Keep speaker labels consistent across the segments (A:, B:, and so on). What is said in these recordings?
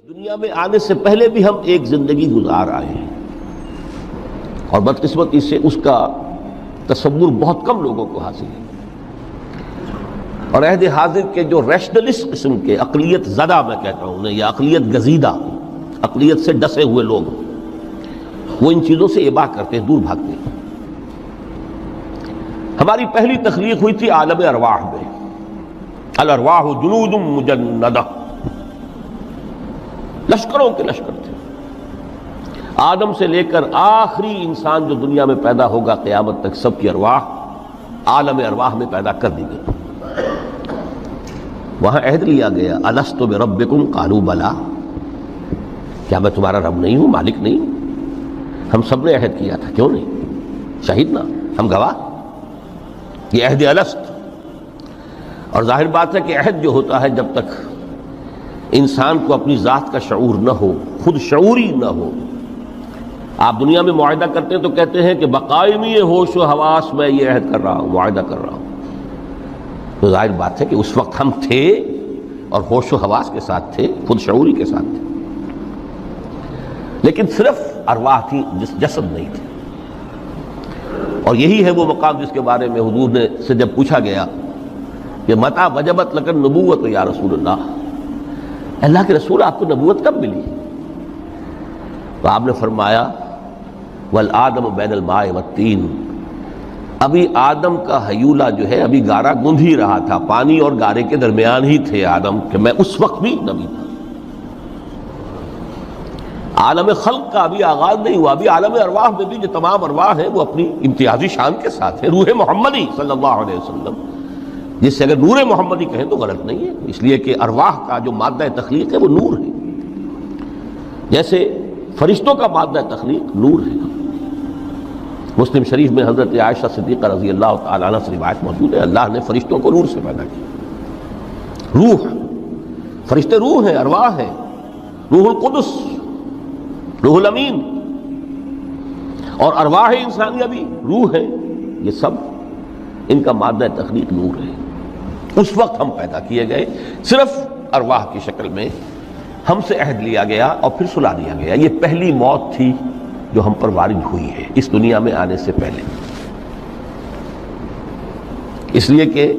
A: دنیا میں آنے سے پہلے بھی ہم ایک زندگی گزار آئے ہیں اور بدقسمتی سے اس کا تصور بہت کم لوگوں کو حاصل ہے، اور عہد حاضر کے جو ریشنلسٹ قسم کے اقلیت زدہ میں کہتا ہوں انہیں، یا اقلیت گزیدہ، اقلیت سے ڈسے ہوئے لوگ، وہ ان چیزوں سے اباہ کرتے ہیں، دور بھاگتے ہیں۔ ہماری پہلی تخلیق ہوئی تھی عالم ارواح میں، الارواح جنود مجندہ، لشکروں کے لشکر تھے۔ آدم سے لے کر آخری انسان جو دنیا میں پیدا ہوگا قیامت تک، سب کی ارواح عالم ارواح میں پیدا کر دی گئی۔ وہاں عہد لیا گیا، الست بربکم قالوا بلا، کیا میں تمہارا رب نہیں ہوں، مالک نہیں ہوں؟ ہم سب نے عہد کیا تھا، کیوں نہیں؟ شہید نا، ہم گواہ، یہ عہد الست۔ اور ظاہر بات ہے کہ عہد جو ہوتا ہے، جب تک انسان کو اپنی ذات کا شعور نہ ہو، خود شعوری نہ ہو، آپ دنیا میں معاہدہ کرتے ہیں تو کہتے ہیں کہ بقائمی ہوش و حواس میں یہ عہد کر رہا ہوں، معاہدہ کر رہا ہوں، تو ظاہر بات ہے کہ اس وقت ہم تھے اور ہوش و حواس کے ساتھ تھے، خود شعوری کے ساتھ تھے، لیکن صرف ارواح تھی، جسد نہیں تھے۔ اور یہی ہے وہ مقام جس کے بارے میں حضور نے سے جب پوچھا گیا کہ متى وجبت لک النبوۃ یا رسول اللہ، اللہ کے رسول آپ کو نبوت کب ملی؟ تو آپ نے فرمایا والآدم بین الماء والطین، ابھی آدم کا حیولہ جو ہے ابھی گارا گوندھ ہی رہا تھا، پانی اور گارے کے درمیان ہی تھے آدم، کہ میں اس وقت بھی نبی تھا۔ عالم خلق کا ابھی آغاز نہیں ہوا، ابھی عالم ارواح میں بھی جو تمام ارواح ہیں وہ اپنی امتیازی شان کے ساتھ ہیں۔ روح محمدی صلی اللہ علیہ وسلم، جس سے اگر نور محمدی کہیں تو غلط نہیں ہے، اس لیے کہ ارواح کا جو مادہ تخلیق ہے وہ نور ہے، جیسے فرشتوں کا مادہ تخلیق نور ہے۔ مسلم شریف میں حضرت عائشہ صدیقہ رضی اللہ تعالیٰ عنہ سے روایت موجود ہے، اللہ نے فرشتوں کو نور سے پیدا کیا۔ روح، فرشتے روح ہیں، ارواح ہیں، روح القدس، روح الامین، اور ارواح انسانیہ بھی روح ہے، یہ سب ان کا مادہ تخلیق نور ہے۔ اس وقت ہم پیدا کیے گئے، صرف ارواح کی شکل میں ہم سے عہد لیا گیا اور پھر سلا دیا گیا۔ یہ پہلی موت تھی جو ہم پر وارد ہوئی ہے اس دنیا میں آنے سے پہلے، اس لیے کہ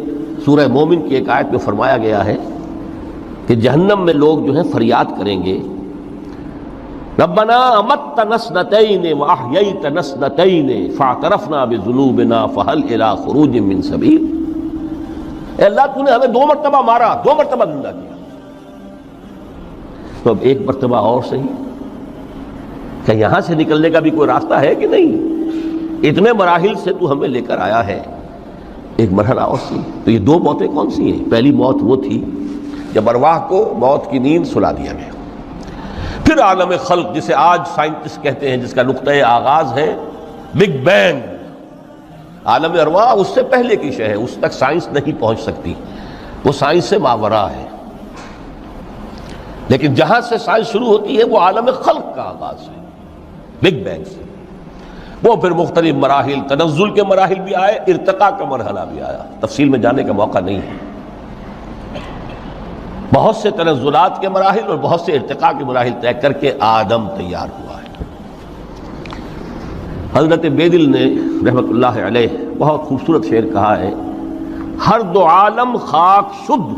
A: سورہ مومن کی ایک آیت میں فرمایا گیا ہے کہ جہنم میں لوگ جو ہیں فریاد کریں گے، ربنا امتنا اثنتین واحییتنا اثنتین فاعترفنا بذنوبنا فهل الى خروج من سبیل، اے اللہ تو نے ہمیں 2 مرتبہ مارا، 2 مرتبہ زندہ کیا، تو اب ایک مرتبہ اور صحیح، کہ یہاں سے نکلنے کا بھی کوئی راستہ ہے کہ نہیں؟ اتنے مراحل سے تو ہمیں لے کر آیا ہے، ایک مرحلہ اور سی۔ تو یہ 2 موتیں کون سی ہیں؟ پہلی موت وہ تھی جب ارواح کو موت کی نیند سلا دیا گیا۔ پھر عالم خلق، جسے آج سائنٹسٹ کہتے ہیں، جس کا نقطۂ آغاز ہے بگ بینگ، عالم ارواح اس سے پہلے کی شے ہے، اس تک سائنس نہیں پہنچ سکتی، وہ سائنس سے ماوراء ہے، لیکن جہاں سے سائنس شروع ہوتی ہے وہ عالم خلق کا آغاز ہے، بگ بینگ سے۔ وہ پھر مختلف مراحل، تنزل کے مراحل بھی آئے، ارتقاء کا مرحلہ بھی آیا، تفصیل میں جانے کا موقع نہیں ہے۔ بہت سے تنزلات کے مراحل اور بہت سے ارتقاء کے مراحل طے کر کے آدم تیار ہوا ہے۔ حضرت بیدل نے رحمت اللہ علیہ بہت خوبصورت شعر کہا ہے، ہر 2 عالم خاک شد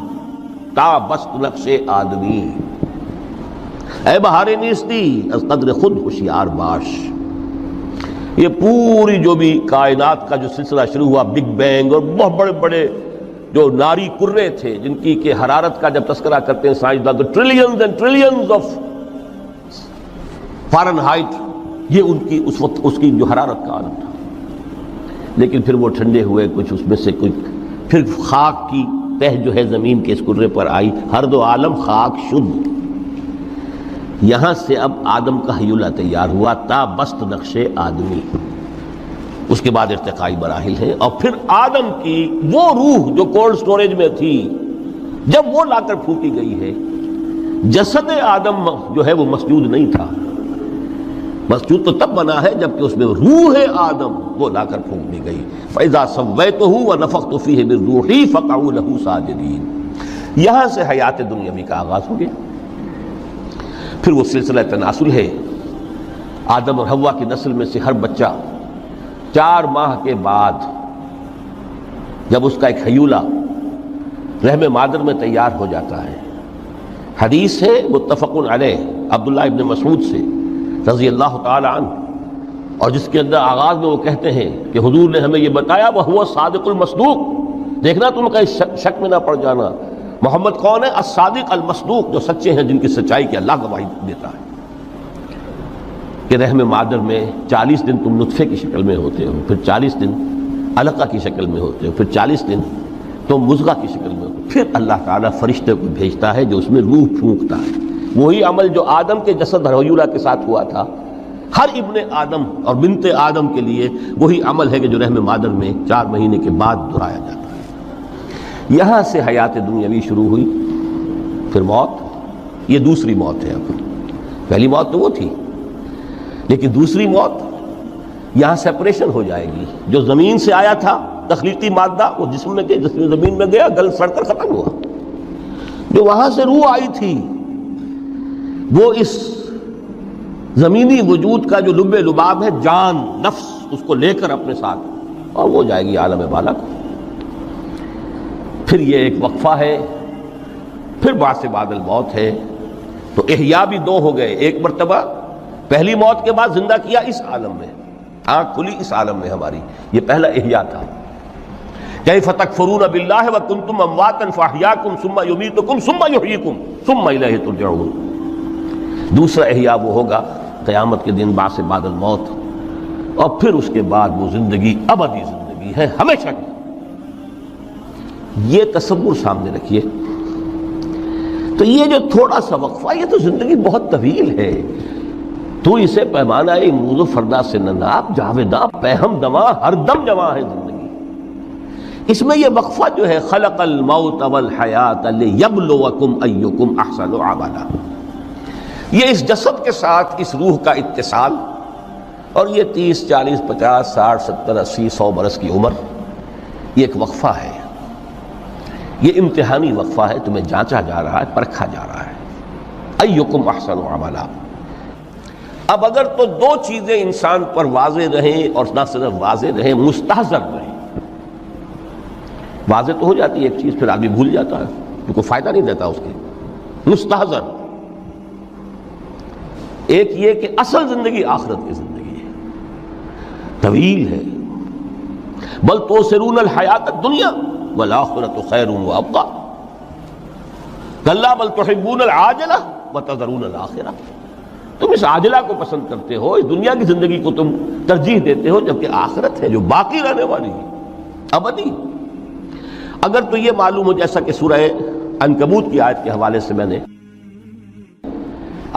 A: تا بست نقش آدمی، اے بہار نیستی از قدر خود ہوشیار باش۔ یہ پوری جو بھی کائنات کا جو سلسلہ شروع ہوا، بگ بینگ، اور بہت بڑے بڑے جو ناری کرے تھے جن کی کہ حرارت کا جب تذکرہ کرتے ہیں سائنسداں تو trillions and trillions of foreign height, یہ ان کی اس وقت اس کی جو حرارت کا عالم تھا، لیکن پھر وہ ٹھنڈے ہوئے کچھ، اس میں سے کچھ پھر خاک کی تہ جو ہے زمین کے اس کرے پر آئی، ہر 2 عالم خاک شد، یہاں سے اب آدم کا حیولہ تیار ہوا، تا بست نقش آدمی۔ اس کے بعد ارتقائی مراحل ہیں، اور پھر آدم کی وہ روح جو کولڈ سٹوریج میں تھی، جب وہ لا کر پھونکی گئی ہے، جسد آدم جو ہے وہ مسجود نہیں تھا، مسجود تو تب بنا ہے جبکہ اس میں روح آدم وہ لا کر پھونک دی گئی۔ فَإِذَا سَوَّيْتُهُ وَنَفَخْتُ فِيهِ مِن رُوحِي فَقَعُوا لَهُ سَاجِدِينَ، یہاں سے حیات دنیاوی کا آغاز ہو گیا۔ پھر وہ سلسلہ تناسل ہے، آدم اور حوا کی نسل میں سے ہر بچہ 4 ماہ کے بعد جب اس کا ایک حیولہ رحم مادر میں تیار ہو جاتا ہے، حدیث ہے متفق علیہ عبداللہ ابن مسعود سے رضی اللہ تعالی عنہ، اور جس کے اندر آغاز میں وہ کہتے ہیں کہ حضور نے ہمیں یہ بتایا وَهُوَ الصَّادِقُ الْمَصْدُوقُ، دیکھنا تم کہیں شک میں نہ پڑ جانا، محمد کون ہے؟ الصادق المصدوق، جو سچے ہیں، جن کی سچائی کی اللہ گواہی دیتا ہے، کہ رحم مادر میں 40 دن تم نطفے کی شکل میں ہوتے ہو، پھر 40 دن علقہ کی شکل میں ہوتے ہو، پھر 40 دن تم مضغہ کی شکل میں ہوتے ہو، پھر اللہ تعالیٰ فرشتے کو بھیجتا ہے جو اس میں روح پھونکتا ہے، وہی عمل جو آدم کے جسد حیولہ کے ساتھ ہوا تھا، ہر ابن آدم اور بنت آدم کے لیے وہی عمل ہے کہ جو رحم مادر میں 4 مہینے کے بعد دہرایا جاتا ہے۔ یہاں سے حیات دنیاوی شروع ہوئی، پھر موت، یہ دوسری موت ہے۔ اب پہلی موت تو وہ تھی، لیکن دوسری موت یہاں سیپریشن ہو جائے گی، جو زمین سے آیا تھا تخلیقی مادہ وہ جسم میں گیا، جسم زمین میں گیا، گل سڑ کر ختم ہوا، جو وہاں سے روح آئی تھی وہ اس زمینی وجود کا جو لب لباب ہے، جان، نفس، اس کو لے کر اپنے ساتھ، اور وہ جائے گی عالم بالا کو۔ پھر یہ ایک وقفہ ہے، پھر بعث بعد الموت ہے، تو احیاء بھی 2 ہو گئے، ایک مرتبہ پہلی موت کے بعد زندہ کیا اس عالم میں، آنکھ کھلی اس عالم میں ہماری، یہ پہلا احیاء تھا۔ کیف تکفرون باللہ وکنتم امواتا فاحیاکم ثم یمیتکم ثم یحییکم ثم الیہ ترجعون۔ دوسرا احیاء وہ ہوگا قیامت کے دن، بعث بعد الموت، اور پھر اس کے بعد وہ زندگی ابدی زندگی ہے، ہمیشہ کی۔ یہ تصور سامنے رکھیے، تو یہ جو تھوڑا سا وقفہ، یہ تو زندگی بہت طویل ہے، تو اسے پیمانہ امروز و فردا سے نناب جاویداں پہم دماں ہر دم جمع ہے زندگی۔ اس میں یہ وقفہ جو ہے خلق الموت والحیات لیبلوکم ایکم احسن عملا، یہ اس جسد کے ساتھ اس روح کا اتصال، اور یہ 30 40 50 60 70 80 100 برس کی عمر، یہ ایک وقفہ ہے، یہ امتحانی وقفہ ہے، تمہیں جانچا جا رہا ہے، پرکھا جا رہا ہے، ایکم احسن عملا۔ اب اگر تو 2 چیزیں انسان پر واضح رہیں، اور نہ صرف واضح رہیں، مستحضر رہیں، واضح تو ہو جاتی ہے ایک چیز، پھر آدمی بھول جاتا ہے، تو کوئی فائدہ نہیں دیتا اس کے، مستحضر۔ ایک یہ کہ اصل زندگی آخرت کی زندگی ہے، طویل ہے، بل توسرون الحیات الدنیا والآخرۃ خیر وابقیٰ، کلا بل تحبون العاجلہ وتذرون الآخرہ، تم اس عاجلہ کو پسند کرتے ہو، اس دنیا کی زندگی کو تم ترجیح دیتے ہو، جبکہ آخرت ہے جو باقی رہنے والی ہے، ابدی۔ اگر تو یہ معلوم ہو، جیسا کہ سورہ عنکبوت کی آیت کے حوالے سے میں نے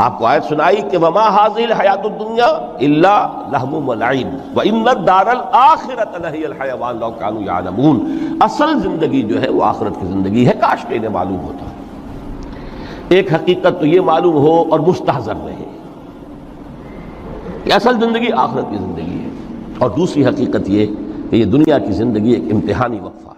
A: آپ کو آیت سنائی کہ وما هذه الحیات الدنیا الا لہو ولعب وان الدار الاخرۃ لہی الحیوان لو کانوا یعلمون، اصل زندگی جو ہے وہ آخرت کی زندگی ہے، کاش کہ انہیں معلوم ہوتا۔ ایک حقیقت تو یہ معلوم ہو اور مستحضر رہے کہ اصل زندگی آخرت کی زندگی ہے، اور دوسری حقیقت یہ کہ یہ دنیا کی زندگی ایک امتحانی وقفہ